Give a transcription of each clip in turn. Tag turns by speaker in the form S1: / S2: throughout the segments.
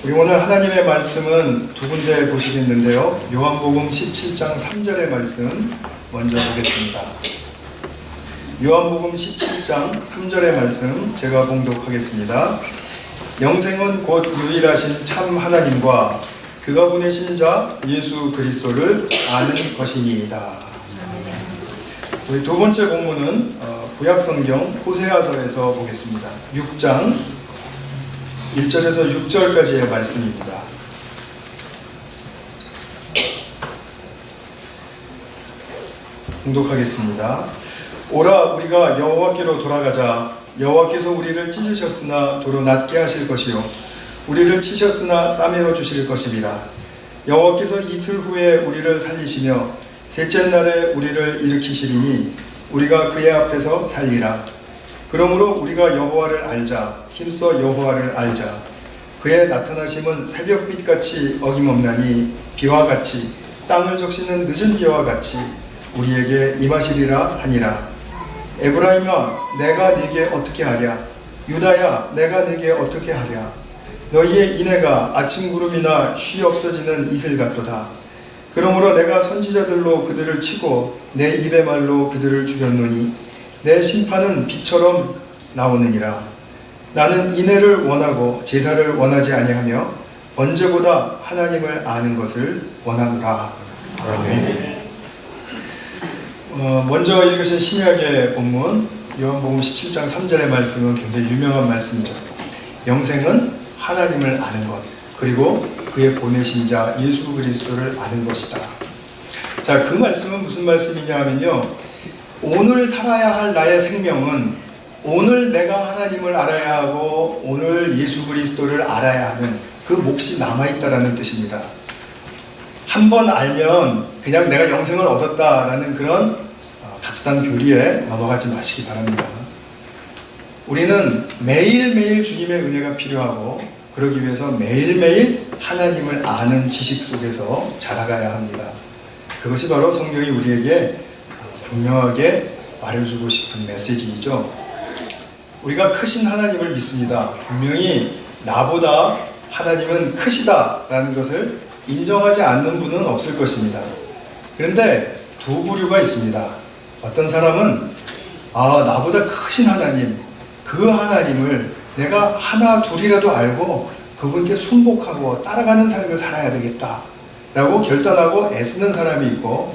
S1: 우리 오늘 하나님의 말씀은 두 군데 보시겠는데요. 요한복음 17장 3절의 말씀 먼저 보겠습니다. 요한복음 17장 3절의 말씀 제가 봉독하겠습니다. 영생은 곧 유일하신 참 하나님과 그가 보내신 자 예수 그리스도를 아는 것이니이다. 우리 두 번째 본문은 구약성경 호세아서에서 보겠습니다. 6장 1절에서 6절까지의 말씀입니다. 봉독하겠습니다. 오라 우리가 여호와께로 돌아가자. 여호와께서 우리를 찢으셨으나 도로 낫게 하실 것이요 우리를 치셨으나 싸매어 주실 것이리라. 여호와께서 이틀 후에 우리를 살리시며 셋째 날에 우리를 일으키시리니 우리가 그의 앞에서 살리라. 그러므로 우리가 여호와를 알자. 힘써 여호와를 알자. 그의 나타나심은 새벽빛같이 어김없나니 비와 같이 땅을 적시는 늦은 비와 같이 우리에게 임하시리라 하니라. 에브라임아 내가 네게 어떻게 하랴. 유다야 내가 네게 어떻게 하랴. 너희의 인애가 아침 구름이나 쉬 없어지는 이슬 같도다. 그러므로 내가 선지자들로 그들을 치고 내 입의 말로 그들을 죽였노니 내 심판은 빛처럼 나오느니라. 나는 인애를 원하고 제사를 원하지 아니하며 번제보다 하나님을 아는 것을 원하노라. 아멘. 먼저 읽으신 신약의 본문 요한복음 17장 3절의 말씀은 굉장히 유명한 말씀이죠. 영생은 하나님을 아는 것, 그리고 그의 보내신 자 예수 그리스도를 아는 것이다. 자, 그 말씀은 무슨 말씀이냐 하면요, 오늘 살아야 할 나의 생명은 오늘 내가 하나님을 알아야 하고 오늘 예수 그리스도를 알아야 하는 그 몫이 남아있다라는 뜻입니다. 한 번 알면 그냥 내가 영생을 얻었다라는 그런 값싼 교리에 넘어가지 마시기 바랍니다. 우리는 매일매일 주님의 은혜가 필요하고 그러기 위해서 매일매일 하나님을 아는 지식 속에서 자라가야 합니다. 그것이 바로 성경이 우리에게 분명하게 말해주고 싶은 메시지이죠. 우리가 크신 하나님을 믿습니다. 분명히 나보다 하나님은 크시다라는 것을 인정하지 않는 분은 없을 것입니다. 그런데 두 부류가 있습니다. 어떤 사람은 나보다 크신 하나님, 그 하나님을 내가 하나 둘이라도 알고 그분께 순복하고 따라가는 삶을 살아야 되겠다 라고 결단하고 애쓰는 사람이 있고,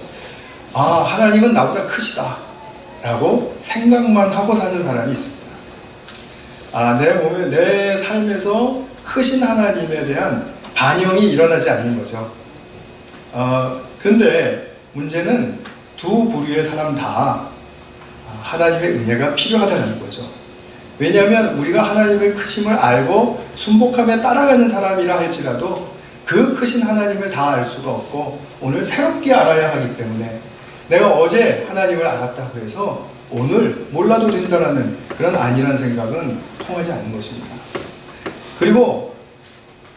S1: 하나님은 나보다 크시다 라고 생각만 하고 사는 사람이 있습니다. 내 삶에서 크신 하나님에 대한 반영이 일어나지 않는 거죠. 그런데 문제는 두 부류의 사람 다 하나님의 은혜가 필요하다는 거죠. 왜냐하면 우리가 하나님의 크심을 알고 순복함에 따라가는 사람이라 할지라도 그 크신 하나님을 다 알 수가 없고 오늘 새롭게 알아야 하기 때문에 내가 어제 하나님을 알았다고 해서 오늘 몰라도 된다는 그런 안일한 생각은 통하지 않는 것입니다. 그리고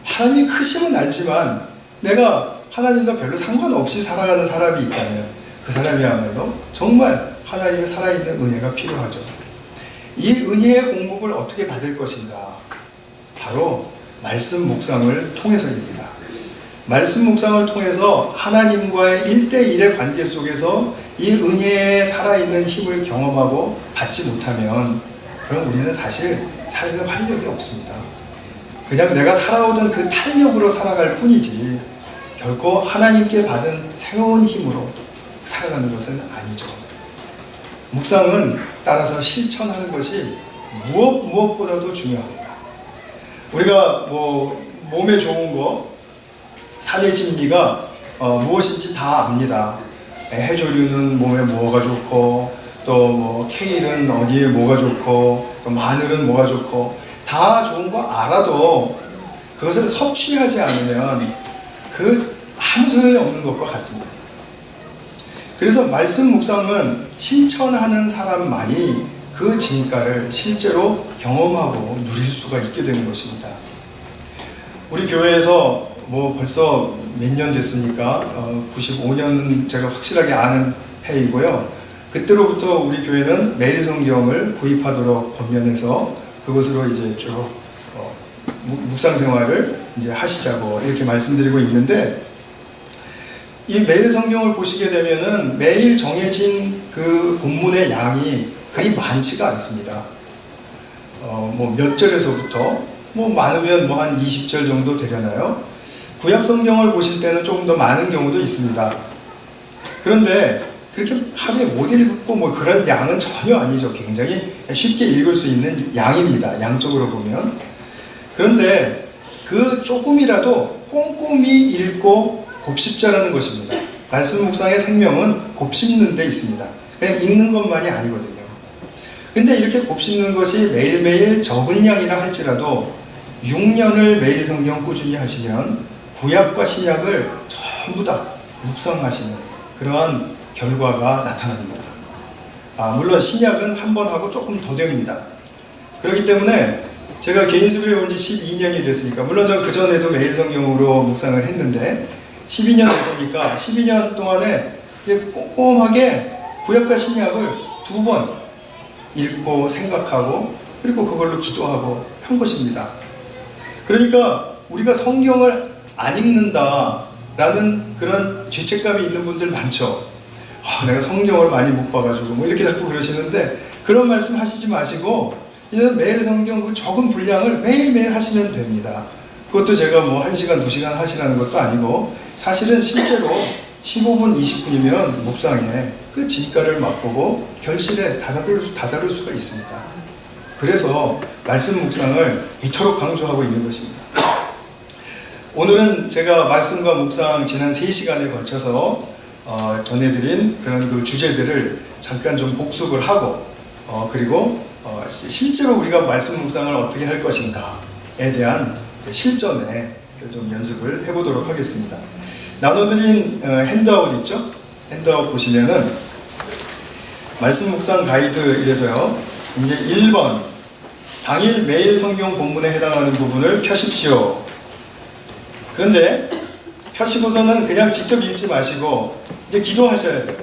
S1: 하나님이 크심은 알지만 내가 하나님과 별로 상관없이 살아가는 사람이 있다면 그 사람이야말로 정말 하나님의 살아있는 은혜가 필요하죠. 이 은혜의 공급을 어떻게 받을 것인가? 바로 말씀 묵상을 통해서입니다. 말씀 묵상을 통해서 하나님과의 1대1의 관계 속에서 이 은혜의 살아있는 힘을 경험하고 받지 못하면 그럼 우리는 사실 삶에 활력이 없습니다. 그냥 내가 살아오던 그 탄력으로 살아갈 뿐이지 결코 하나님께 받은 새로운 힘으로 살아가는 것은 아니죠. 묵상은 따라서 실천하는 것이 무엇보다도 중요합니다. 우리가 몸에 좋은 거, 산의 진리가 무엇인지 다 압니다. 해조류는 몸에 뭐가 좋고, 또 케일은 어디에 뭐가 좋고, 또 마늘은 뭐가 좋고, 다 좋은 거 알아도 그것을 섭취하지 않으면 아무 소용이 없는 것과 같습니다. 그래서 말씀 묵상은 실천하는 사람만이 그 진가를 실제로 경험하고 누릴 수가 있게 되는 것입니다. 우리 교회에서 벌써 몇 년 됐습니까? 95년 제가 확실하게 아는 해이고요. 그때로부터 우리 교회는 매일 성경을 구입하도록 권면해서 그것으로 이제 쭉 묵상 생활을 이제 하시자고 이렇게 말씀드리고 있는데, 이 매일 성경을 보시게 되면은 매일 정해진 그 본문의 양이 그리 많지가 않습니다. 뭐 몇 절에서부터 뭐 많으면 뭐 한 20절 정도 되려나요? 구약 성경을 보실 때는 조금 더 많은 경우도 있습니다. 그런데 그렇게 하루에 못 읽고 뭐 그런 양은 전혀 아니죠. 굉장히 쉽게 읽을 수 있는 양입니다. 양적으로 보면. 그런데 그 조금이라도 꼼꼼히 읽고 곱씹자라는 것입니다. 말씀 묵상의 생명은 곱씹는 데 있습니다. 그냥 읽는 것만이 아니거든요. 근데 이렇게 곱씹는 것이 매일매일 적은 양이라 할지라도 6년을 매일 성경 꾸준히 하시면 구약과 신약을 전부 다 묵상하시는 그러한 결과가 나타납니다. 물론 신약은 한 번 하고 조금 더 됩니다. 그렇기 때문에 제가 개인수비에 온 지 12년이 됐으니까, 물론 저는 그전에도 매일 성경으로 묵상을 했는데 12년 됐으니까 12년 동안에 꼼꼼하게 구약과 신약을 2번 읽고 생각하고 그리고 그걸로 기도하고 한 것입니다. 그러니까 우리가 성경을 안 읽는다라는 그런 죄책감이 있는 분들 많죠. 내가 성경을 많이 못 봐가지고 뭐 이렇게 자꾸 그러시는데, 그런 말씀 하시지 마시고 이는 매일 성경 그 적은 분량을 매일매일 하시면 됩니다. 그것도 제가 뭐 1시간, 2시간 하시라는 것도 아니고, 사실은 실제로 15분, 20분이면 묵상에 그 진가를 맛보고 결실에 다다를 수가 있습니다. 그래서 말씀 묵상을 이토록 강조하고 있는 것입니다. 오늘은 제가 말씀과 묵상 지난 3시간에 걸쳐서 전해드린 그런 그 주제들을 잠깐 좀 복습을 하고, 그리고 실제로 우리가 말씀 묵상을 어떻게 할 것인가에 대한 실전에 좀 연습을 해보도록 하겠습니다. 나눠드린 핸드아웃 있죠? 핸드아웃 보시면은 말씀 묵상 가이드 이래서요, 이제 1번 당일 매일 성경 본문에 해당하는 부분을 펴십시오. 그런데 펴시고서는 그냥 직접 읽지 마시고 이제 기도하셔야 돼요.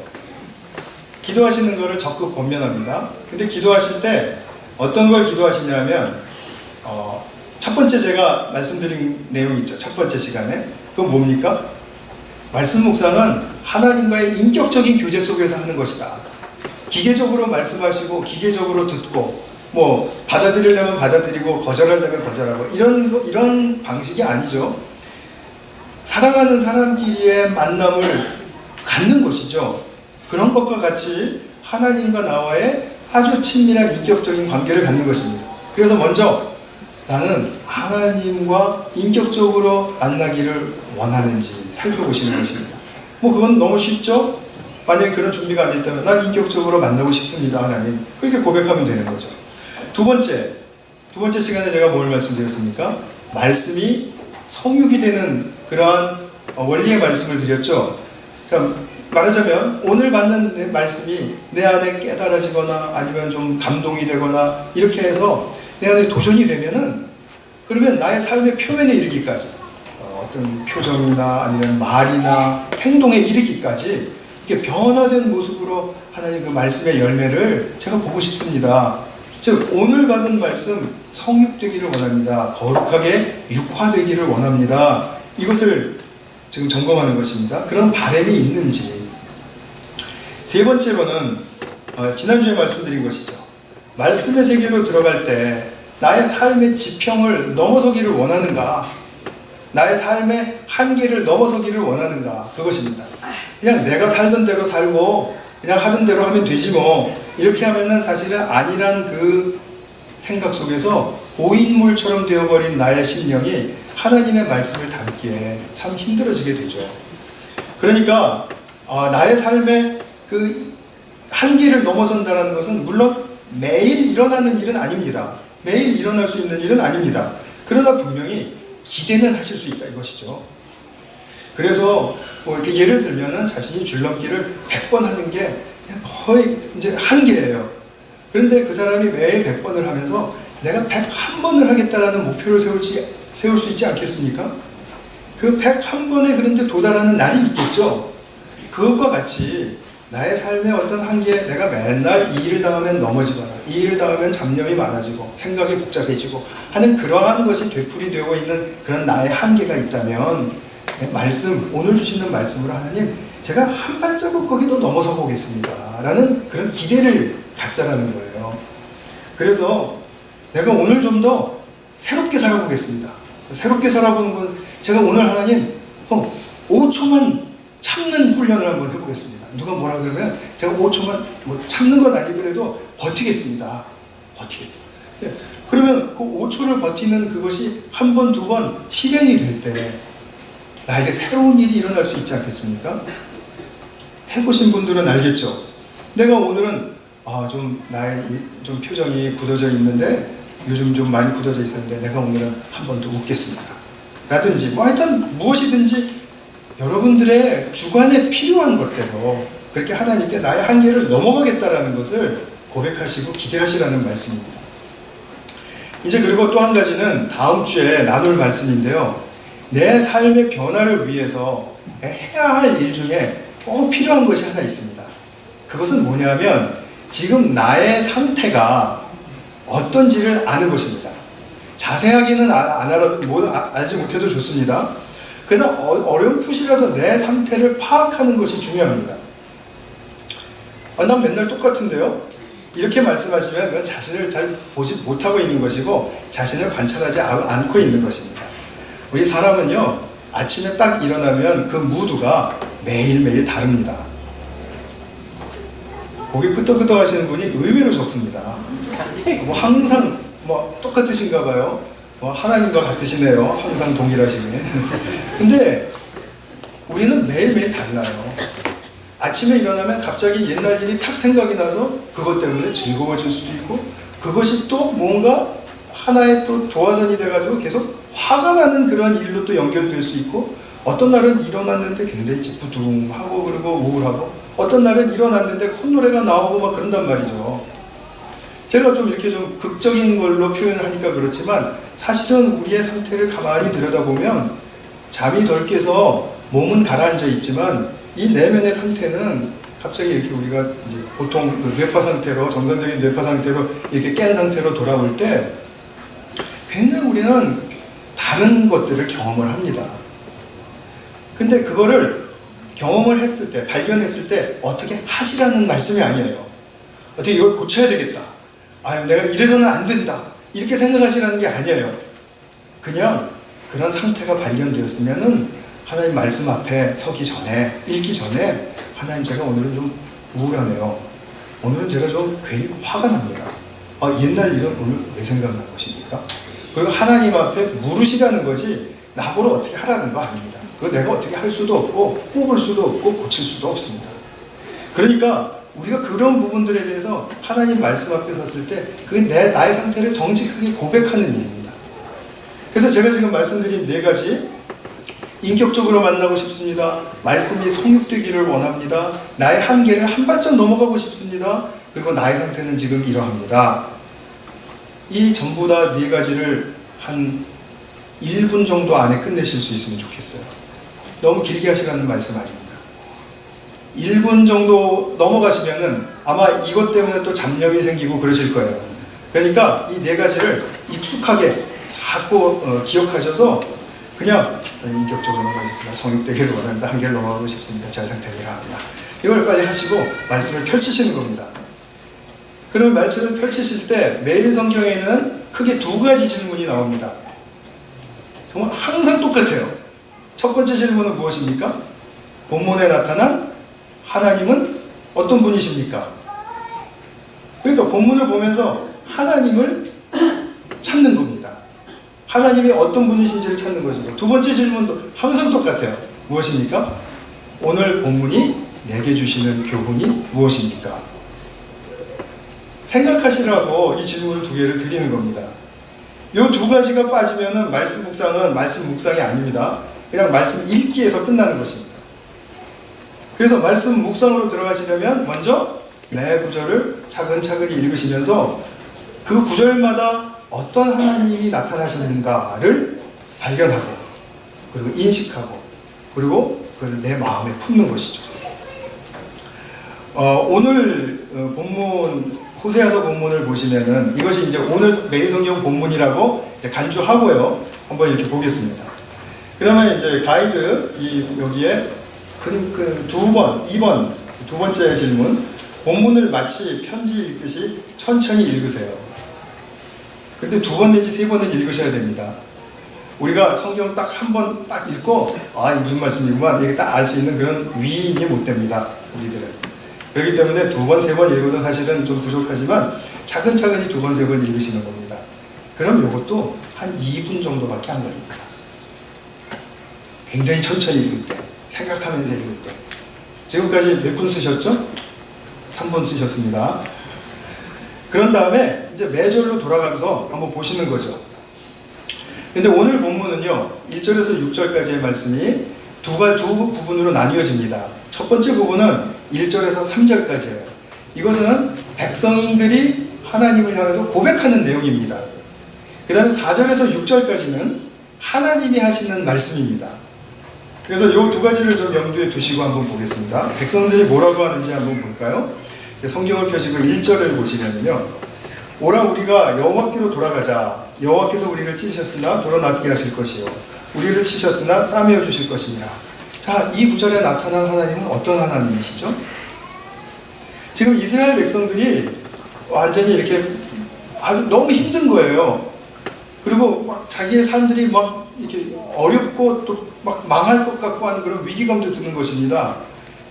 S1: 기도하시는 것을 적극 권면합니다. 근데 기도하실 때 어떤 걸 기도하시냐면, 첫 번째 제가 말씀드린 내용이 있죠. 첫 번째 시간에. 그건 뭡니까? 말씀 묵상은 하나님과의 인격적인 교제 속에서 하는 것이다. 기계적으로 말씀하시고 기계적으로 듣고 뭐 받아들이려면 받아들이고 거절하려면 거절하고 이런 방식이 아니죠. 사랑하는 사람끼리의 만남을 갖는 것이죠. 그런 것과 같이 하나님과 나와의 아주 친밀한 인격적인 관계를 갖는 것입니다. 그래서 먼저 나는 하나님과 인격적으로 만나기를 원하는지 살펴보시는 것입니다. 뭐 그건 너무 쉽죠? 만약에 그런 준비가 안 돼 있다면 난 인격적으로 만나고 싶습니다, 하나님. 그렇게 고백하면 되는 거죠. 두 번째 시간에 제가 뭘 말씀드렸습니까? 말씀이 성육이 되는 그러한 원리의 말씀을 드렸죠. 자, 말하자면 오늘 받는 말씀이 내 안에 깨달아지거나 아니면 좀 감동이 되거나 이렇게 해서 내 안에 도전이 되면은, 그러면 나의 삶의 표면에 이르기까지 어떤 표정이나 아니면 말이나 행동에 이르기까지 이렇게 변화된 모습으로 하나님 그 말씀의 열매를 제가 보고 싶습니다. 즉 오늘 받은 말씀 성육되기를 원합니다. 거룩하게 육화되기를 원합니다. 이것을 지금 점검하는 것입니다. 그런 바람이 있는지. 세 번째로는 지난주에 말씀드린 것이죠. 말씀의 세계로 들어갈 때 나의 삶의 지평을 넘어서기를 원하는가, 나의 삶의 한계를 넘어서기를 원하는가, 그것입니다. 그냥 내가 살던 대로 살고 그냥 하던 대로 하면 되지 뭐, 이렇게 하면은 사실은 아니란 그 생각 속에서 고인물처럼 되어버린 나의 심령이 하나님의 말씀을 담기에 참 힘들어지게 되죠. 그러니까 나의 삶의 그 한계를 넘어선다는 것은 물론 매일 일어나는 일은 아닙니다. 매일 일어날 수 있는 일은 아닙니다. 그러나 분명히 기대는 하실 수 있다, 이것이죠. 그래서 뭐 이렇게 예를 들면은 자신이 줄넘기를 100번 하는 게 거의 이제 한계예요. 그런데 그 사람이 매일 100번을 하면서 내가 101번을 하겠다라는 목표를 세울 수 있지 않겠습니까? 그 101번에 그런데 도달하는 날이 있겠죠. 그것과 같이 나의 삶의 어떤 한계에 내가 맨날 이 일을 당하면 넘어지거나 이 일을 당하면 잡념이 많아지고 생각이 복잡해지고 하는 그러한 것이 되풀이되고 있는 그런 나의 한계가 있다면 말씀, 오늘 주시는 말씀으로 하나님 제가 한 발자국 거기도 넘어서 보겠습니다 라는 그런 기대를 갖자라는 거예요. 그래서 내가 오늘 좀 더 새롭게 살아보겠습니다. 새롭게 살아보는 건 제가 오늘 하나님 5초만 참는 훈련을 한번 해보겠습니다. 누가 뭐라 그러면 제가 5초만 참는 건 아니더라도 버티겠습니다. 버티겠다. 네. 그러면 그 5초를 버티는 그것이 한 번, 두 번 실행이 될 때 나에게 새로운 일이 일어날 수 있지 않겠습니까? 해보신 분들은 알겠죠? 내가 오늘은 나의 좀 표정이 굳어져 있는데 요즘 좀 많이 굳어져 있었는데 내가 오늘은 한 번 더 웃겠습니다. 라든지 하여튼 무엇이든지 여러분들의 주관에 필요한 것대로 그렇게 하나님께 나의 한계를 넘어가겠다라는 것을 고백하시고 기대하시라는 말씀입니다. 이제 그리고 또 한 가지는 다음 주에 나눌 말씀인데요. 내 삶의 변화를 위해서 해야 할 일 중에 꼭 필요한 것이 하나 있습니다. 그것은 뭐냐면 지금 나의 상태가 어떤지를 아는 것입니다. 자세하게는 알지 못해도 좋습니다. 그러나 어렴풋이라도 내 상태를 파악하는 것이 중요합니다. 난 맨날 똑같은데요? 이렇게 말씀하시면 자신을 잘 보지 못하고 있는 것이고 자신을 관찰하지 않고 있는 것입니다. 우리 사람은요, 아침에 딱 일어나면 그 무드가 매일매일 다릅니다. 고개 끄덕끄덕 하시는 분이 의외로 적습니다. 항상 똑같으신가 봐요. 하나님과 같으시네요. 항상 동일하시네. 근데 우리는 매일매일 달라요. 아침에 일어나면 갑자기 옛날 일이 탁 생각이 나서 그것 때문에 즐거워질 수도 있고 그것이 또 뭔가 하나의 또 도화선이 돼가지고 계속 화가 나는 그런 일로 또 연결될 수 있고 어떤 날은 일어났는데 굉장히 부둥하고 그리고 우울하고 어떤 날은 일어났는데 콧노래가 나오고 막 그런단 말이죠. 제가 좀 이렇게 좀 극적인 걸로 표현하니까 그렇지만 사실은 우리의 상태를 가만히 들여다보면 잠이 덜 깨서 몸은 가라앉아 있지만 이 내면의 상태는 갑자기 이렇게 우리가 이제 보통 뇌파 상태로 정상적인 뇌파 상태로 이렇게 깬 상태로 돌아올 때 굉장히 우리는 다른 것들을 경험을 합니다. 근데 그거를 경험을 했을 때, 발견했을 때 어떻게 하시라는 말씀이 아니에요. 어떻게 이걸 고쳐야 되겠다. 내가 이래서는 안 된다. 이렇게 생각하시라는 게 아니에요. 그냥 그런 상태가 발견되었으면은 하나님 말씀 앞에 서기 전에, 읽기 전에 하나님 제가 오늘은 좀 우울하네요. 오늘은 제가 좀 괜히 화가 납니다. 옛날 일은 오늘 왜 생각난 것입니까? 그리고 하나님 앞에 물으시라는 거지 나보러 어떻게 하라는 거 아닙니다. 그거 내가 어떻게 할 수도 없고 뽑을 수도 없고 고칠 수도 없습니다. 그러니까 우리가 그런 부분들에 대해서 하나님 말씀 앞에 섰을 때 그게 나의 상태를 정직하게 고백하는 일입니다. 그래서 제가 지금 말씀드린 4가지 인격적으로 만나고 싶습니다. 말씀이 성육되기를 원합니다. 나의 한계를 한 발짝 넘어가고 싶습니다. 그리고 나의 상태는 지금 이러합니다. 이 전부 다 4가지를 한 1분 정도 안에 끝내실 수 있으면 좋겠어요. 너무 길게 하시라는 말씀 아닙니다. 1분 정도 넘어가시면은 아마 이것 때문에 또 잡념이 생기고 그러실 거예요. 그러니까 이 4가지를 익숙하게 자꾸 기억하셔서 그냥 인격적으로 성육되기를 원합니다. 한계를 넘어가고 싶습니다. 제 상태를 이러합니다. 이걸 빨리 하시고 말씀을 펼치시는 겁니다. 그러면 말씀을 펼치실 때 매일 성경에는 크게 2가지 질문이 나옵니다. 정말 항상 똑같아요. 첫 번째 질문은 무엇입니까? 본문에 나타난 하나님은 어떤 분이십니까? 그러니까 본문을 보면서 하나님을 찾는 겁니다. 하나님이 어떤 분이신지를 찾는 것이고, 두 번째 질문도 항상 똑같아요. 무엇입니까? 오늘 본문이 내게 주시는 교훈이 무엇입니까? 생각하시라고 이 질문을 2개를 드리는 겁니다. 이 2가지가 빠지면은 말씀 묵상은 말씀 묵상이 아닙니다. 그냥 말씀 읽기에서 끝나는 것입니다. 그래서 말씀 묵상으로 들어가시려면 먼저 매 구절을 차근차근 읽으시면서 그 구절마다 어떤 하나님이 나타나셨는가를 발견하고 그리고 인식하고 그리고 그걸 내 마음에 품는 것이죠. 오늘 본문 호세아서 본문을 보시면은 이것이 이제 오늘 매일 성경 본문이라고 이제 간주하고요. 한번 이렇게 보겠습니다. 그러면 이제 가이드 여기에 두 번째 질문. 본문을 마치 편지 읽듯이 천천히 읽으세요. 근데 2번 내지 3번은 읽으셔야 됩니다. 우리가 성경 딱 한 번 딱 읽고 이 무슨 말씀이구만 이게 딱 알 수 있는 그런 위인이 못 됩니다. 우리들은. 그렇기 때문에 2번, 3번 읽어도 사실은 좀 부족하지만 차근차근히 2번, 3번 읽으시는 겁니다. 그럼 이것도 한 2분 정도밖에 안 걸립니다. 굉장히 천천히 읽을 때, 생각하면서 읽을 때. 지금까지 몇 분 쓰셨죠? 3분 쓰셨습니다. 그런 다음에 이제 매절로 돌아가면서 한번 보시는 거죠. 근데 오늘 본문은요, 1절에서 6절까지의 말씀이 두 부분으로 나뉘어집니다. 첫 번째 부분은 1절에서 3절까지예요. 이것은 백성인들이 하나님을 향해서 고백하는 내용입니다. 그 다음에 4절에서 6절까지는 하나님이 하시는 말씀입니다. 그래서 이 2가지를 좀 염두에 두시고 한번 보겠습니다. 백성들이 뭐라고 하는지 한번 볼까요? 성경을 펴시고 1절을 보시면요. 오라 우리가 여호와께로 돌아가자. 여호와께서 우리를 찢으셨으나 돌아나게 하실 것이요. 우리를 치셨으나 싸매어 주실 것이니라. 자, 이 구절에 나타난 하나님은 어떤 하나님이시죠? 지금 이스라엘 백성들이 완전히 이렇게 아주 너무 힘든 거예요. 그리고 막 자기의 삶들이 막 이렇게 어렵고 또 막 망할 것 같고 하는 그런 위기감도 드는 것입니다.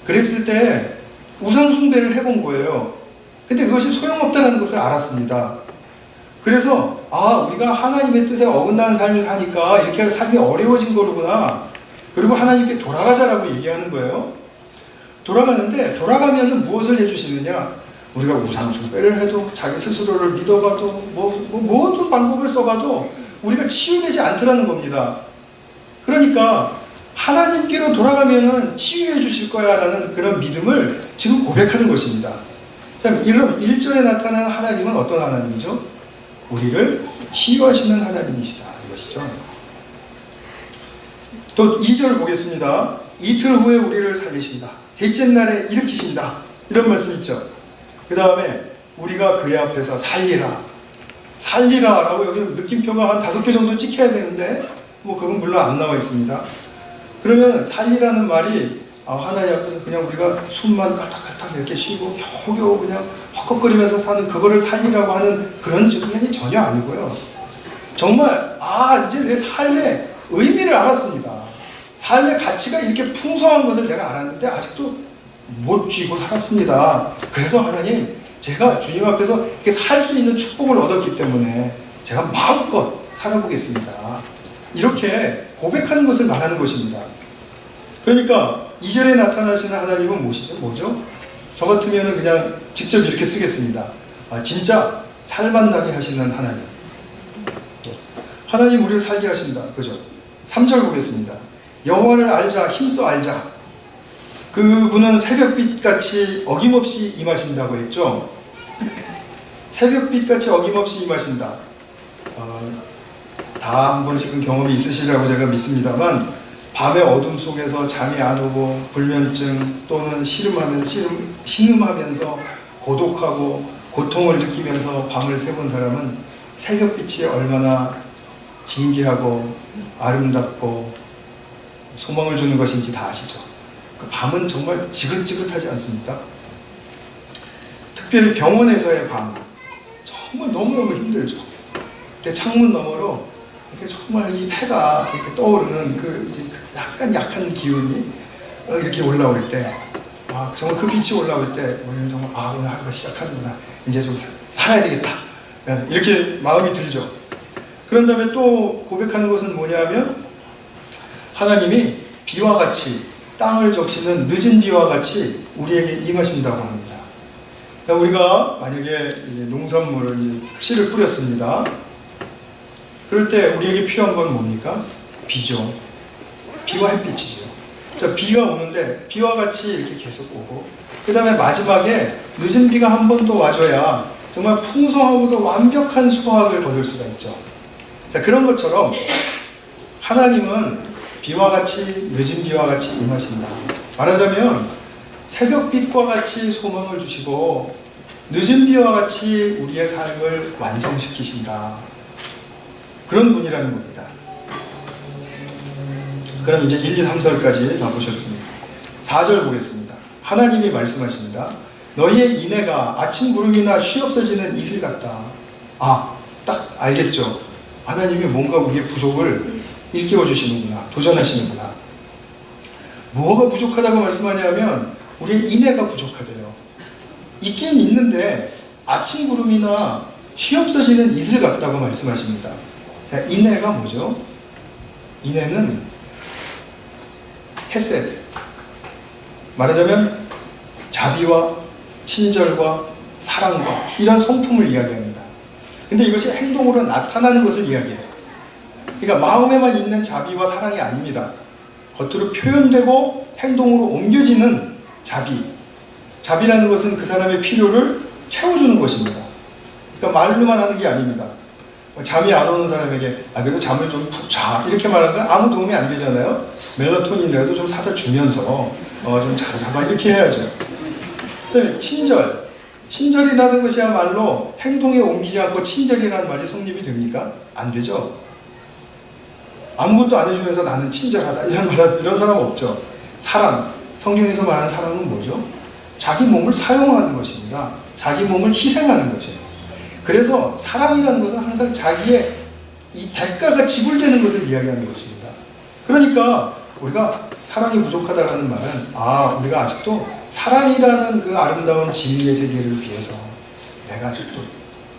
S1: 그랬을 때 우상숭배를 해본 거예요. 근데 그것이 소용없다는 것을 알았습니다. 그래서 우리가 하나님의 뜻에 어긋나는 삶을 사니까 이렇게 삶이 어려워진 거구나. 그리고 하나님께 돌아가자라고 얘기하는 거예요. 돌아가는데 돌아가면은 무엇을 해주시느냐? 우리가 우상숭배를 해도 자기 스스로를 믿어봐도 모든 방법을 써봐도 우리가 치유되지 않더라는 겁니다. 그러니까 하나님께로 돌아가면은 치유해 주실 거야 라는 그런 믿음을 지금 고백하는 것입니다. 자, 이런 1절에 나타나는 하나님은 어떤 하나님이죠? 우리를 치유하시는 하나님이시다 이것이죠. 또 2절 보겠습니다. 이틀 후에 우리를 살리신다. 셋째 날에 일으키신다. 이런 말씀 있죠. 그 다음에 우리가 그의 앞에서 살리라 라고 여기 느낌표가 한 5개 정도 찍혀야 되는데 그건 물론 안 나와 있습니다. 그러면 살리라는 말이 하나님 앞에서 그냥 우리가 숨만 깔딱깔딱 이렇게 쉬고 겨우겨우 그냥 헛걱거리면서 사는 그거를 살리라고 하는 그런 측면이 전혀 아니고요. 정말 이제 내 삶의 의미를 알았습니다. 삶의 가치가 이렇게 풍성한 것을 내가 알았는데 아직도 못 쥐고 살았습니다. 그래서 하나님, 제가 주님 앞에서 이렇게 살 수 있는 축복을 얻었기 때문에 제가 마음껏 살아보겠습니다. 이렇게 고백하는 것을 말하는 것입니다. 그러니까 2절에 나타나시는 하나님은 뭐죠? 저 같으면 그냥 직접 이렇게 쓰겠습니다. 진짜 살맛나게 하시는 하나님. 하나님 우리를 살게 하신다. 그죠? 3절 보겠습니다. 여호와를 알자, 힘써 알자. 그분은 새벽빛같이 어김없이 임하신다고 했죠. 새벽빛같이 어김없이 임하신다. 다 한 번씩은 경험이 있으시라고 제가 믿습니다만 밤의 어둠 속에서 잠이 안 오고 불면증 또는 신음하면서 고독하고 고통을 느끼면서 밤을 새본 사람은 새벽빛이 얼마나 진귀하고 아름답고 소망을 주는 것인지 다 아시죠? 그 밤은 정말 지긋지긋하지 않습니까? 특별히 병원에서의 밤 정말 너무너무 힘들죠. 그때 창문 너머로 이렇게 정말 이 해가 이렇게 떠오르는 이제 약간 약한 기운이 이렇게 올라올 때, 정말 그 빛이 올라올 때, 오늘 정말 오늘 하루가 시작하는구나. 이제 좀 살아야 되겠다. 이렇게 마음이 들죠. 그런 다음에 또 고백하는 것은 뭐냐면 하나님이 비와 같이 땅을 적시는 늦은 비와 같이 우리에게 임하신다고 합니다. 우리가 만약에 농산물을 씨를 뿌렸습니다. 그럴 때 우리에게 필요한 건 뭡니까? 비죠. 비와 햇빛이죠. 자, 비가 오는데 비와 같이 이렇게 계속 오고 그 다음에 마지막에 늦은 비가 한 번 더 와줘야 정말 풍성하고도 완벽한 수확을 거둘 수가 있죠. 자, 그런 것처럼 하나님은 비와 같이 늦은 비와 같이 임하신다. 말하자면 새벽빛과 같이 소망을 주시고 늦은 비와 같이 우리의 삶을 완성시키신다. 그런 분이라는 겁니다. 그럼 이제 1, 2, 3, 4절까지 다 보셨습니다. 4절 보겠습니다. 하나님이 말씀하십니다. 너희의 인애가 아침 구름이나 쉬 없어지는 이슬 같다. 딱 알겠죠. 하나님이 뭔가 우리의 부족을 일깨워 주시는구나. 도전하시는구나. 뭐가 부족하다고 말씀하냐면 우리의 인애가 부족하대요. 있긴 있는데 아침 구름이나 쉬 없어지는 이슬 같다고 말씀하십니다. 자, 인애가 뭐죠? 인애는 헤세드, 말하자면 자비와 친절과 사랑과 이런 성품을 이야기합니다. 근데 이것이 행동으로 나타나는 것을 이야기해요. 그러니까 마음에만 있는 자비와 사랑이 아닙니다. 겉으로 표현되고 행동으로 옮겨지는 자비. 자비라는 것은 그 사람의 필요를 채워주는 것입니다. 그러니까 말로만 하는 게 아닙니다. 잠이 안 오는 사람에게 그래도 잠을 좀 푹 자 이렇게 말하는 건 아무 도움이 안 되잖아요. 멜라토닌이라도 좀 사다 주면서 좀 자봐 이렇게 해야죠. 그다음에 친절이라는 것이야말로 행동에 옮기지 않고 친절이라는 말이 성립이 됩니까? 안 되죠. 아무것도 안 해주면서 나는 친절하다 이런 사람 없죠. 사랑, 성경에서 말하는 사랑은 뭐죠? 자기 몸을 사용하는 것입니다. 자기 몸을 희생하는 것이에요. 그래서 사랑이라는 것은 항상 자기의 이 대가가 지불되는 것을 이야기하는 것입니다. 그러니까 우리가 사랑이 부족하다라는 말은 우리가 아직도 사랑이라는 그 아름다운 진리의 세계를 위해서 내가 아직도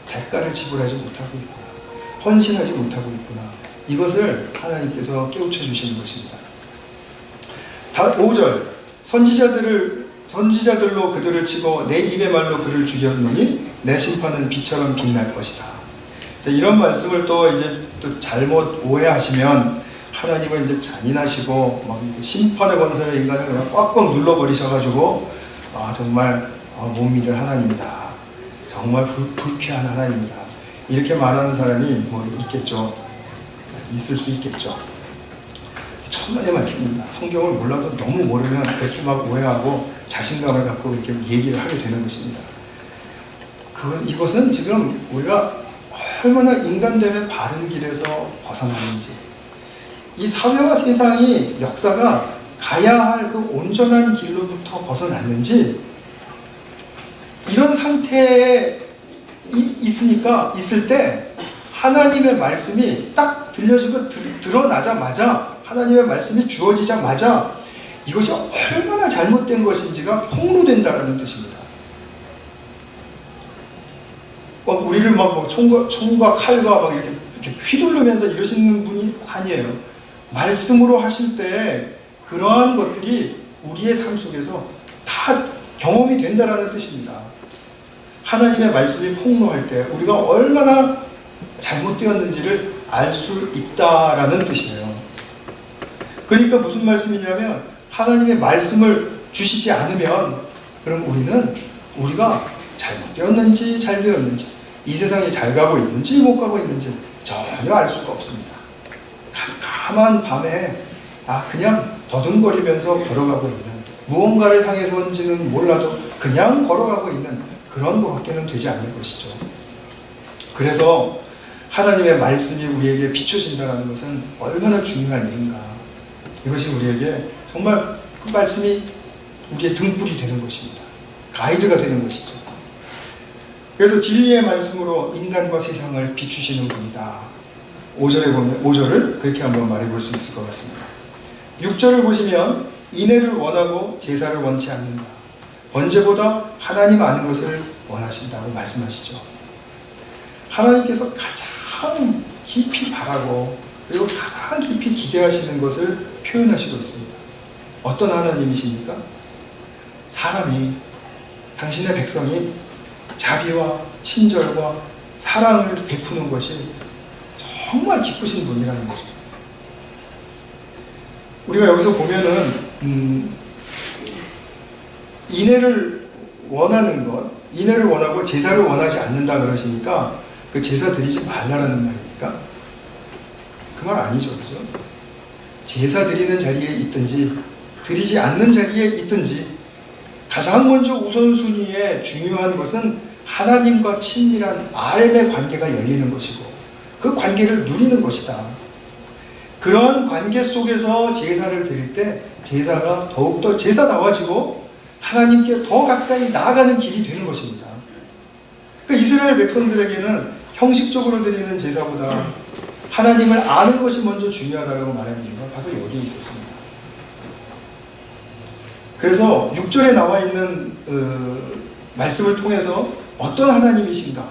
S1: 대가를 지불하지 못하고 있구나. 헌신하지 못하고 있구나. 이것을 하나님께서 깨우쳐 주시는 것입니다. 5절 선지자들로 그들을 치고 내 입의 말로 그를 죽였노니 내 심판은 비처럼 빛날 것이다. 자, 이런 말씀을 또 잘못 오해하시면 하나님은 이제 잔인하시고 막 심판의 권세를 인간을 그냥 꽉꽉 눌러버리셔가지고 정말 못 믿을 하나님이다. 정말 불쾌한 하나님이다. 이렇게 말하는 사람이 있겠죠. 있을 수 있겠죠. 천만의 말씀입니다. 성경을 몰라도 너무 모르면 그렇게 막 오해하고 자신감을 갖고 이렇게 얘기를 하게 되는 것입니다. 이것은 지금 우리가 얼마나 인간됨의 바른 길에서 벗어나는지, 이 사회와 세상이 역사가 가야 할 그 온전한 길로부터 벗어났는지, 이런 상태에 있을 때 하나님의 말씀이 딱 들려지고 드러나자마자, 하나님의 말씀이 주어지자마자 이것이 얼마나 잘못된 것인지가 폭로된다는 뜻입니다. 우리를 총과 칼과 이렇게 휘두르면서 이러시는 분이 아니에요. 말씀으로 하실 때 그러한 것들이 우리의 삶 속에서 다 경험이 된다는 뜻입니다. 하나님의 말씀이 폭로할 때 우리가 얼마나 잘못되었는지를 알 수 있다라는 뜻이에요. 그러니까 무슨 말씀이냐면, 하나님의 말씀을 주시지 않으면 그럼 우리가 잘못되었는지 잘 되었는지, 이 세상에 잘 가고 있는지 못 가고 있는지 전혀 알 수가 없습니다. 캄캄한 밤에 그냥 더듬거리면서 걸어가고 있는, 무언가를 향해서인지는 몰라도 그냥 걸어가고 있는 그런 것밖에는 되지 않는 것이죠. 그래서 하나님의 말씀이 우리에게 비춰진다는 것은 얼마나 중요한 일인가. 이것이 우리에게 정말 그 말씀이 우리의 등불이 되는 것입니다. 가이드가 되는 것이죠. 그래서 진리의 말씀으로 인간과 세상을 비추시는 분이다. 5절을 그렇게 한번 말해볼 수 있을 것 같습니다. 6절을 보시면 인애를 원하고 제사를 원치 않는다. 번제보다 하나님 아는 것을 원하신다고 말씀하시죠. 하나님께서 가장 깊이 바라고 그리고 가장 깊이 기대하시는 것을 표현하시고 있습니다. 어떤 하나님이십니까? 사람이, 당신의 백성이 자비와 친절과 사랑을 베푸는 것이 정말 기쁘신 분이라는 거죠. 우리가 여기서 보면은 인애를 원하는 것, 인애를 원하고 제사를 원하지 않는다 그러시니까 그 제사 드리지 말라라는 말입니까? 그 말 아니죠, 그죠? 제사 드리는 자리에 있든지 드리지 않는 자리에 있든지 가장 먼저 우선순위에 중요한 것은 하나님과 친밀한 알의 관계가 열리는 것이고 그 관계를 누리는 것이다. 그런 관계 속에서 제사를 드릴 때 제사가 더욱더 제사다워지고 하나님께 더 가까이 나아가는 길이 되는 것입니다. 그러니까 이스라엘 백성들에게는 형식적으로 드리는 제사보다 하나님을 아는 것이 먼저 중요하다고 말하는 이유가 바로 여기에 있었습니다. 그래서 6절에 나와 있는 말씀을 통해서 어떤 하나님이신가를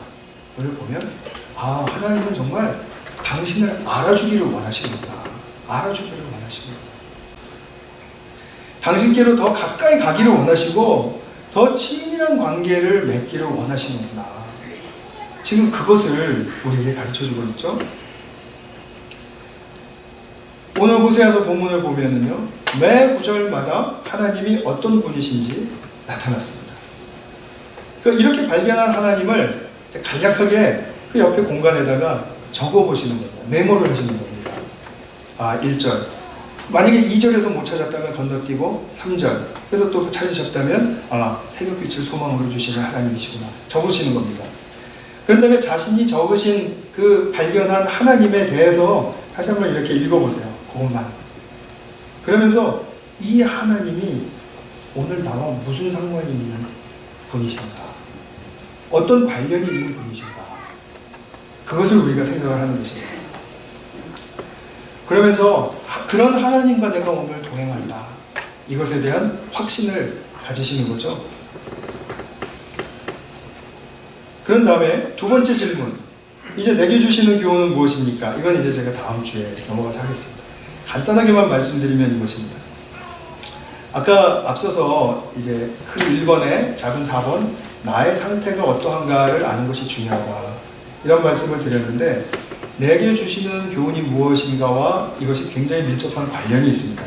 S1: 보면 하나님은 정말 당신을 알아주기를 원하시는구나. 알아주기를 원하시는구나. 당신께로 더 가까이 가기를 원하시고 더 친밀한 관계를 맺기를 원하시는구나. 지금 그것을 우리에게 가르쳐주고 있죠. 오늘 호세아서 본문을 보면은요, 매 구절마다 하나님이 어떤 분이신지 나타났습니다. 그러니까 이렇게 발견한 하나님을 간략하게 그 옆에 공간에다가 적어보시는 겁니다. 메모를 하시는 겁니다. 1절. 만약에 2절에서 못 찾았다면 건너뛰고 3절. 그래서 또 찾으셨다면 새벽빛을 소망으로 주시는 하나님이시구나. 적으시는 겁니다. 그런 다음에 자신이 적으신 그 발견한 하나님에 대해서 다시 한번 이렇게 읽어보세요. 그것만. 그러면서 이 하나님이 오늘 나와 무슨 상관이 있는 분이신가? 어떤 관련이 있는 분이신가? 그것을 우리가 생각을 하는 것입니다. 그러면서 그런 하나님과 내가 오늘 동행한다. 이것에 대한 확신을 가지시는 거죠. 그런 다음에 두 번째 질문. 이제 내게 주시는 교훈은 무엇입니까? 이건 이제 제가 다음 주에 넘어가서 하겠습니다. 간단하게만 말씀드리면 이것입니다. 아까 앞서서 이제 큰 1번에 작은 4번, 나의 상태가 어떠한가를 아는 것이 중요하다. 이런 말씀을 드렸는데, 내게 주시는 교훈이 무엇인가와 이것이 굉장히 밀접한 관련이 있습니다.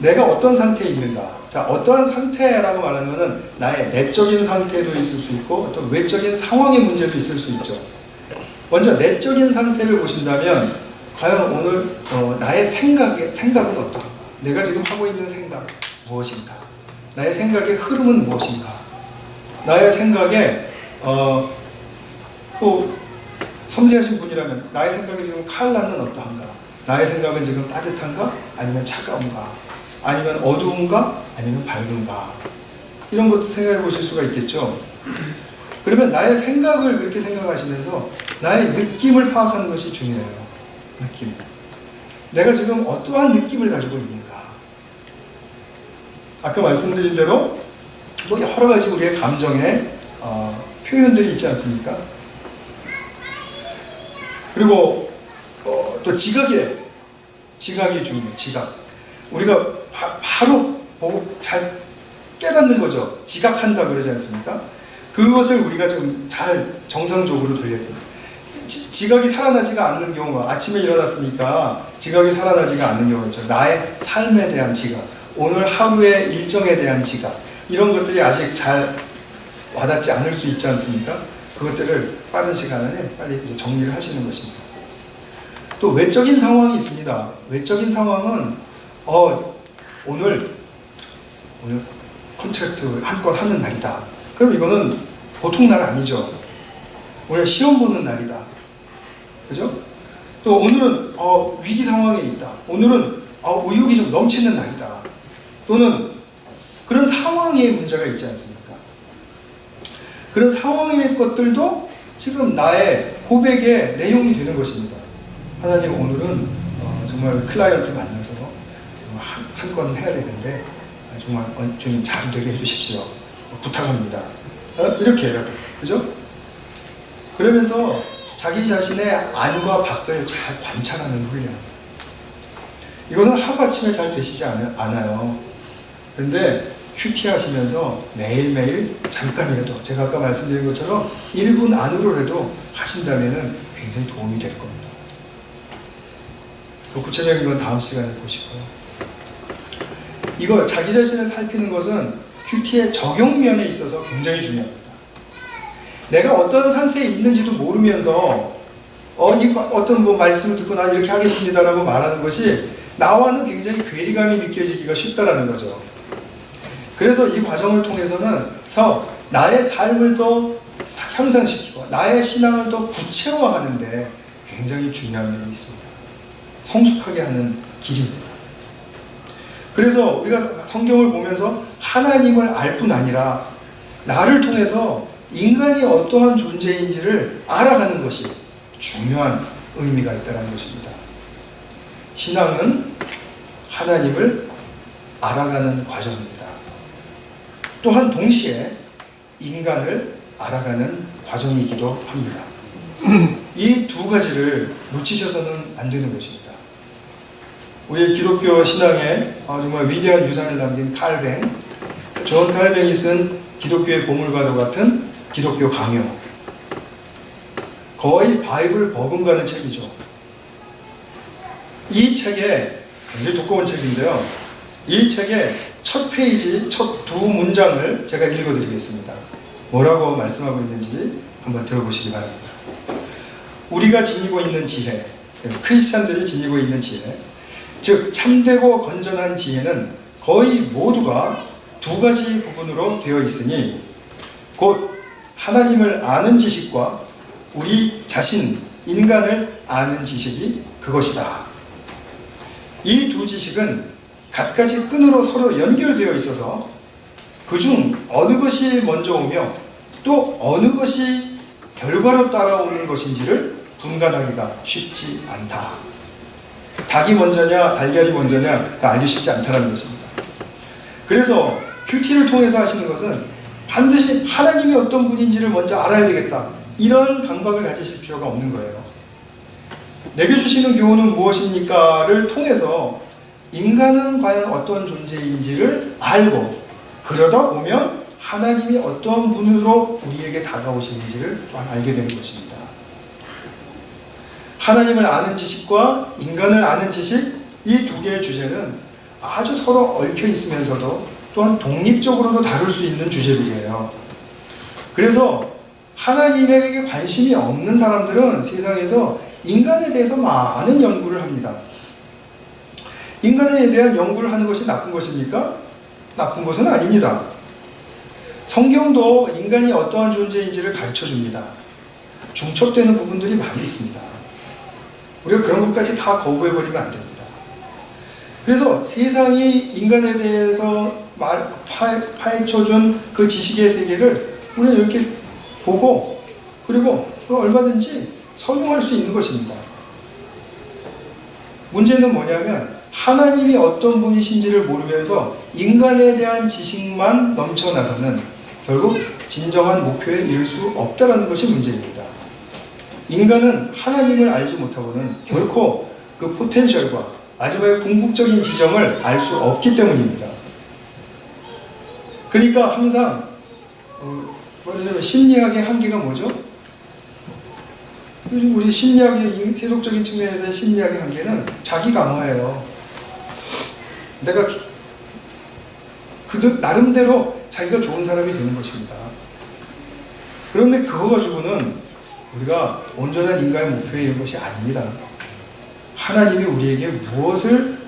S1: 내가 어떤 상태에 있는가? 자, 어떠한 상태라고 말하면은 나의 내적인 상태도 있을 수 있고 어떤 외적인 상황의 문제도 있을 수 있죠. 먼저 내적인 상태를 보신다면 과연 오늘 나의 생각은 어떠한가? 내가 지금 하고 있는 생각 무엇인가? 나의 생각의 흐름은 무엇인가? 나의 생각에 섬세하신 분이라면 나의 생각이 지금 칼라는 어떠한가? 나의 생각은 지금 따뜻한가? 아니면 차가운가? 아니면 어두운가? 아니면 밝은가? 이런 것도 생각해 보실 수가 있겠죠. 그러면 나의 생각을 그렇게 생각하시면서 나의 느낌을 파악하는 것이 중요해요. 느낌. 내가 지금 어떠한 느낌을 가지고 있는가? 아까 말씀드린 대로 여러 가지 우리의 감정의 표현들이 있지 않습니까? 그리고 또 지각이 중요해요. 지각. 우리가 바로 보고 잘 깨닫는 거죠. 지각한다 그러지 않습니까? 그것을 우리가 좀 잘 정상적으로 돌려야 됩니다. 지각이 살아나지가 않는 경우가, 아침에 일어났으니까 지각이 살아나지가 않는 경우가 있죠. 나의 삶에 대한 지각, 오늘 하루의 일정에 대한 지각, 이런 것들이 아직 잘 와닿지 않을 수 있지 않습니까? 그것들을 빠른 시간 안에 빨리 이제 정리를 하시는 것입니다. 또 외적인 상황이 있습니다. 외적인 상황은 오늘 컨트랙트 한 건 하는 날이다. 그럼 이거는 보통 날 아니죠. 오늘 시험 보는 날이다. 그죠? 또 오늘은 위기 상황에 있다. 오늘은 의욕이 좀 넘치는 날이다. 또는 그런 상황의 문제가 있지 않습니까? 그런 상황의 것들도 지금 나의 고백의 내용이 되는 것입니다. 하나님, 오늘은 정말 클라이언트 만나서 한 건 해야 되는데 정말 주님 잘 되게 해주십시오. 부탁합니다. 이렇게 해라. 그죠? 그러면서 자기 자신의 안과 밖을 잘 관찰하는 훈련. 이것은 하루아침에 잘 되시지 않아요. 그런데 큐티 하시면서 매일매일 잠깐이라도, 제가 아까 말씀드린 것처럼 1분 안으로라도 하신다면 굉장히 도움이 될 겁니다. 더 구체적인 건 다음 시간에 보시고요. 이거 자기 자신을 살피는 것은 큐티의 적용면에 있어서 굉장히 중요합니다. 내가 어떤 상태에 있는지도 모르면서 어떤 말씀을 듣고 나 이렇게 하겠습니다라고 말하는 것이 나와는 굉장히 괴리감이 느껴지기가 쉽다라는 거죠. 그래서 이 과정을 통해서는 나의 삶을 더 향상시키고 나의 신앙을 더 구체화하는데 굉장히 중요한 면이 있습니다. 성숙하게 하는 길입니다. 그래서 우리가 성경을 보면서 하나님을 알 뿐 아니라 나를 통해서 인간이 어떠한 존재인지를 알아가는 것이 중요한 의미가 있다는 것입니다. 신앙은 하나님을 알아가는 과정입니다. 또한 동시에 인간을 알아가는 과정이기도 합니다. 이 두 가지를 놓치셔서는 안 되는 것입니다. 우리 기독교 신앙에 정말 위대한 유산을 남긴 존 칼뱅이 쓴 기독교의 보물과도 같은 기독교 강요, 거의 바이블 버금가는 책이죠. 이 책에 굉장히 두꺼운 책인데요. 이 책의 첫 페이지, 첫 두 문장을 제가 읽어드리겠습니다. 뭐라고 말씀하고 있는지 한번 들어보시기 바랍니다. 우리가 지니고 있는 지혜, 크리스찬들이 지니고 있는 지혜, 즉 참되고 건전한 지혜는 거의 모두가 두 가지 부분으로 되어 있으니 곧 하나님을 아는 지식과 우리 자신, 인간을 아는 지식이 그것이다. 이 두 지식은 갖가지 끈으로 서로 연결되어 있어서 그중 어느 것이 먼저 오며 또 어느 것이 결과로 따라오는 것인지를 분간하기가 쉽지 않다. 닭이 먼저냐 달걀이 먼저냐 알기 쉽지 않다는 것입니다. 그래서 큐티를 통해서 하시는 것은 반드시 하나님이 어떤 분인지를 먼저 알아야 되겠다, 이런 강박을 가지실 필요가 없는 거예요. 내게 주시는 교훈은 무엇입니까?를 통해서 인간은 과연 어떤 존재인지를 알고, 그러다 보면 하나님이 어떤 분으로 우리에게 다가오시는지를 또한 알게 되는 것입니다. 하나님을 아는 지식과 인간을 아는 지식, 이 두 개의 주제는 아주 서로 얽혀 있으면서도 또한 독립적으로도 다룰 수 있는 주제들이에요. 그래서 하나님에게 관심이 없는 사람들은 세상에서 인간에 대해서 많은 연구를 합니다. 인간에 대한 연구를 하는 것이 나쁜 것입니까? 나쁜 것은 아닙니다. 성경도 인간이 어떠한 존재인지를 가르쳐줍니다. 중첩되는 부분들이 많이 있습니다. 우리가 그런 것까지 다 거부해버리면 안 됩니다. 그래서 세상이 인간에 대해서 파헤쳐준 그 지식의 세계를 우리는 이렇게 보고, 그리고 얼마든지 성용할 수 있는 것입니다. 문제는 뭐냐면 하나님이 어떤 분이신지를 모르면서 인간에 대한 지식만 넘쳐나서는 결국 진정한 목표에 이를 수 없다는 것이 문제입니다. 인간은 하나님을 알지 못하고는 결코 그 포텐셜과 마지막에 궁극적인 지점을 알 수 없기 때문입니다. 그러니까 항상 심리학의 한계가 뭐죠? 요즘 우리 심리학의 세속적인 측면에서의 심리학의 한계는 자기 강화예요. 내가 그들 나름대로 자기가 좋은 사람이 되는 것입니다. 그런데 그거 가지고는 우리가 온전한 인간의 목표에 이른 것이 아닙니다. 하나님이 우리에게 무엇을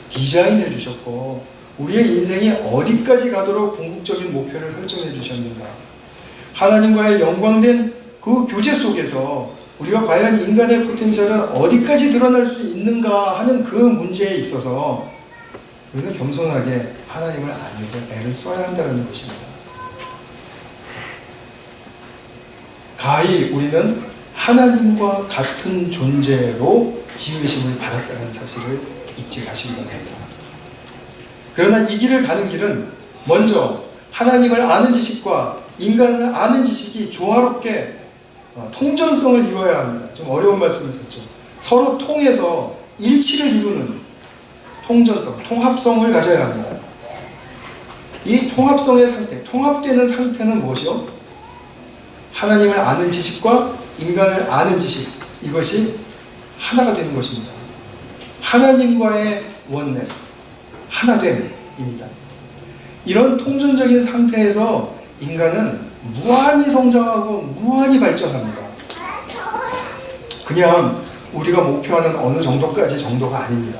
S1: 디자인해 주셨고 우리의 인생이 어디까지 가도록 궁극적인 목표를 설정해 주셨는가, 하나님과의 영광된 그 교제 속에서 우리가 과연 인간의 포텐셜은 어디까지 드러날 수 있는가 하는 그 문제에 있어서 우리는 겸손하게 하나님을 알려고 애를 써야 한다는 것입니다. 가히 우리는 하나님과 같은 존재로 지으심을 받았다는 사실을 잊지 마시기 바랍니다. 그러나 이 길을 가는 길은 먼저 하나님을 아는 지식과 인간을 아는 지식이 조화롭게 통전성을 이루어야 합니다. 좀 어려운 말씀을 썼죠. 서로 통해서 일치를 이루는 통전성, 통합성을 가져야 합니다. 이 통합성의 상태, 통합되는 상태는 무엇이요? 하나님을 아는 지식과 인간을 아는 지식, 이것이 하나가 되는 것입니다. 하나님과의 원네스, 하나됨입니다. 이런 통전적인 상태에서 인간은 무한히 성장하고 무한히 발전합니다. 그냥 우리가 목표하는 어느 정도까지 정도가 아닙니다.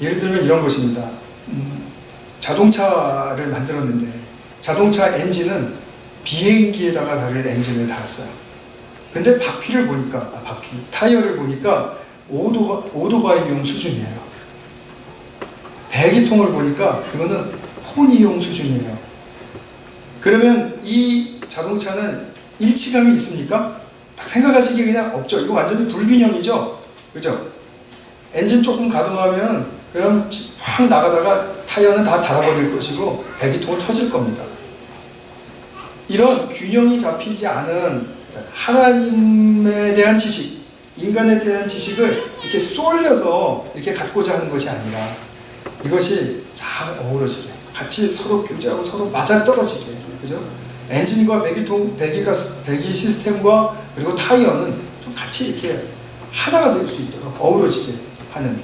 S1: 예를 들면 이런 것입니다. 자동차를 만들었는데 자동차 엔진은 비행기에다가 달릴 엔진을 달았어요. 근데 바퀴를 보니까 타이어를 보니까 오토바이용 수준이에요. 배기통을 보니까 이거는 포니용 수준이에요. 그러면 이 자동차는 일치감이 있습니까? 딱 생각하시기에 그냥 없죠. 이거 완전히 불균형이죠. 그죠? 엔진 조금 가동하면 그럼 확 나가다가 타이어는 다 닳아버릴 것이고 배기통은 터질 겁니다. 이런 균형이 잡히지 않은 하나님에 대한 지식, 인간에 대한 지식을 이렇게 쏠려서 이렇게 갖고자 하는 것이 아니라 이것이 잘 어우러지게, 같이 서로 교제하고 서로 맞아떨어지게, 그죠? 엔진과 배기 시스템과 그리고 타이어는 좀 같이 이렇게 하나가 될 수 있도록 어우러지게 하는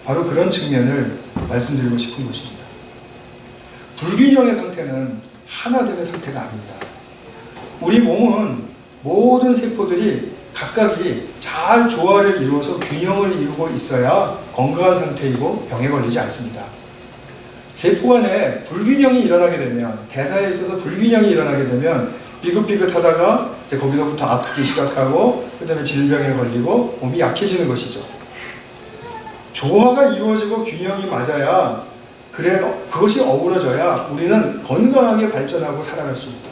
S1: 바로 그런 측면을 말씀드리고 싶은 것입니다. 불균형의 상태는 하나됨의 상태가 아닙니다. 우리 몸은 모든 세포들이 각각이 잘 조화를 이루어서 균형을 이루고 있어야 건강한 상태이고 병에 걸리지 않습니다. 세포 안에 불균형이 일어나게 되면, 대사에 있어서 불균형이 일어나게 되면 비긋비긋하다가 이제 거기서부터 아프기 시작하고 그 다음에 질병에 걸리고 몸이 약해지는 것이죠. 조화가 이루어지고 균형이 맞아야, 그것이 어우러져야 우리는 건강하게 발전하고 살아갈 수 있다.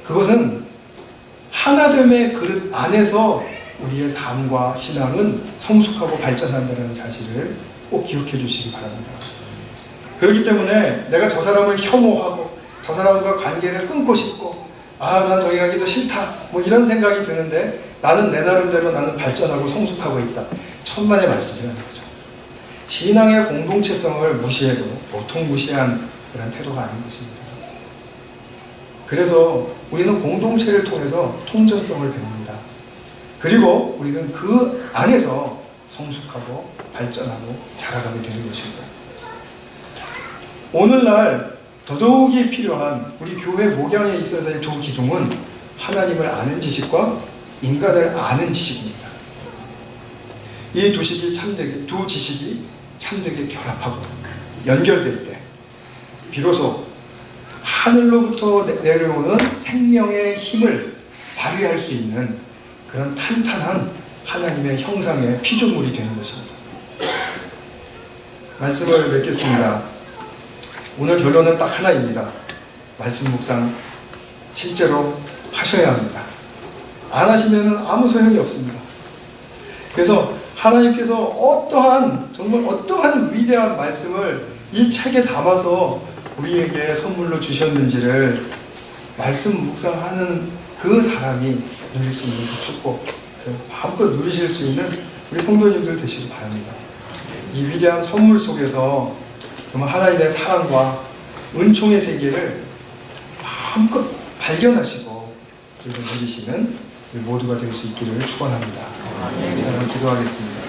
S1: 그것은 하나됨의 그릇 안에서 우리의 삶과 신앙은 성숙하고 발전한다는 사실을 꼭 기억해 주시기 바랍니다. 그렇기 때문에 내가 저 사람을 혐오하고 저 사람과 관계를 끊고 싶고 난 저기 가기도 싫다 뭐 이런 생각이 드는데 나는 내 나름대로 나는 발전하고 성숙하고 있다. 천만의 말씀이라는 거죠. 신앙의 공동체성을 무시해도 보통 무시한 그런 태도가 아닌 것입니다. 그래서 우리는 공동체를 통해서 통전성을 배웁니다. 그리고 우리는 그 안에서 성숙하고 발전하고 자라가게 되는 것입니다. 오늘날 더더욱이 필요한 우리 교회 목양에 있어서의 두 기둥은 하나님을 아는 지식과 인간을 아는 지식입니다. 이 두 지식이 참되게 결합하고 연결될 때 비로소 하늘로부터 내려오는 생명의 힘을 발휘할 수 있는 그런 탄탄한 하나님의 형상의 피조물이 되는 것입니다. 말씀을 맺겠습니다. 오늘 결론은 딱 하나입니다. 말씀 묵상 실제로 하셔야 합니다. 안 하시면 아무 소용이 없습니다. 그래서 하나님께서 정말 어떠한 위대한 말씀을 이 책에 담아서 우리에게 선물로 주셨는지를 말씀 묵상하는 그 사람이 누릴 수 있는 그 축복, 그래서 마음껏 누리실 수 있는 우리 성도님들 되시기 바랍니다. 이 위대한 선물 속에서 정말 하나님의 사랑과 은총의 세계를 마음껏 발견하시고 그리고 누리시는 우리 모두가 될 수 있기를 축원합니다. 자, 기도하겠습니다.